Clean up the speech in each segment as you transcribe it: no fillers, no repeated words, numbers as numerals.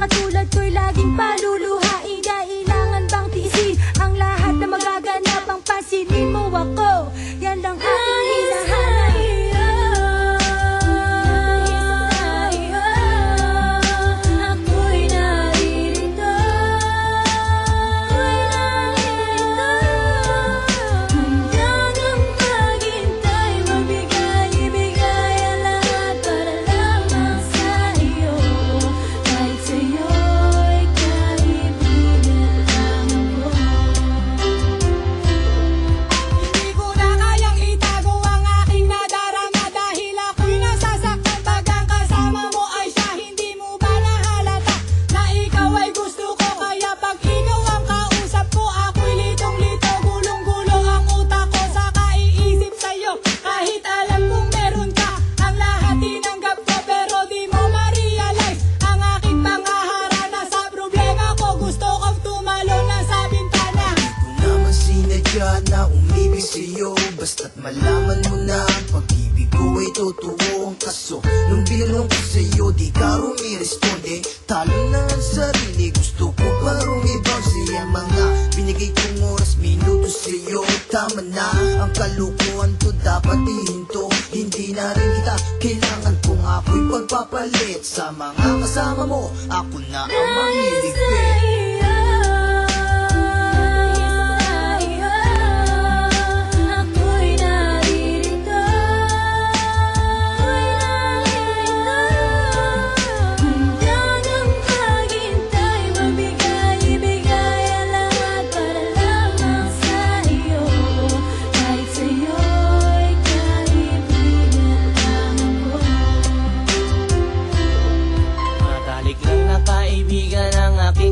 katulad ko'y laging paluluhain. Kailangan bang tiisin ang lahat na magaganap? Ang pansinin mo ako, yan lang aking hinahanap. Na umibig sa'yo, basta't malaman mo na ang pag-ibig ko ay totoo. Ang kaso, nung binulong ko sa'yo, di ka rumiresponde. Talo na ang sarili, gusto ko parang ibang siya. Mga binigay kong oras, minuto sa'yo. Tama na ang kalukuhan to, dapat ihinto. Hindi na rin kita kailangan kung ako'y pagpapalit. Sa mga kasama mo, ako na ang mamiligpit.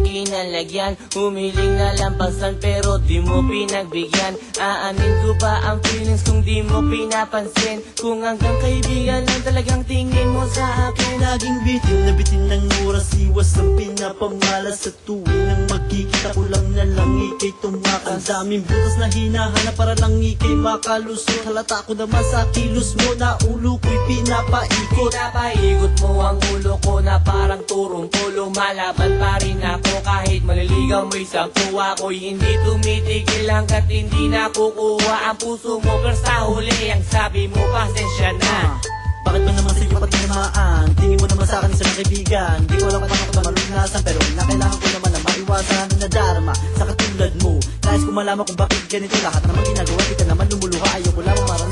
Kinalagyan, humiling na lampasan pero di mo pinagbigyan. Aanin ko ba ang feelings kung di mo pinapansin? Kung hanggang kaibigan lang talagang tingin mo sa akin. Laging bitin na bitin ng oras, iwas ang pinapamalas. Sa tuwing nang magkikita ko lang na lang ikay tumakas. Ang daming butas na hinahanap para lang ikay makalusot. Halata ko naman sa kilos mo na ulo ko'y pinapaikot. Pinapaikot mo ang ulo ko na parang turong pulo. Malaban pa rin ako kahit maliligaw mo'y sampu. Ako'y hindi tumitigil hanggat hindi nakukuha ang puso mo. Pero sa huli ang sabi mo pasensya na. Bakit ba naman sa'yo pati namaan? Tingin mo naman sa'kin isang kaibigan. Di ko alam kung paano ko na malunasan, pero kailangan ko naman na maiwasan ang nadarama sa katulad mo. Nais ko malaman kung bakit ganito lahat naman ginagawa. Di ka naman lumuluha, ayaw ko lamang maranasan.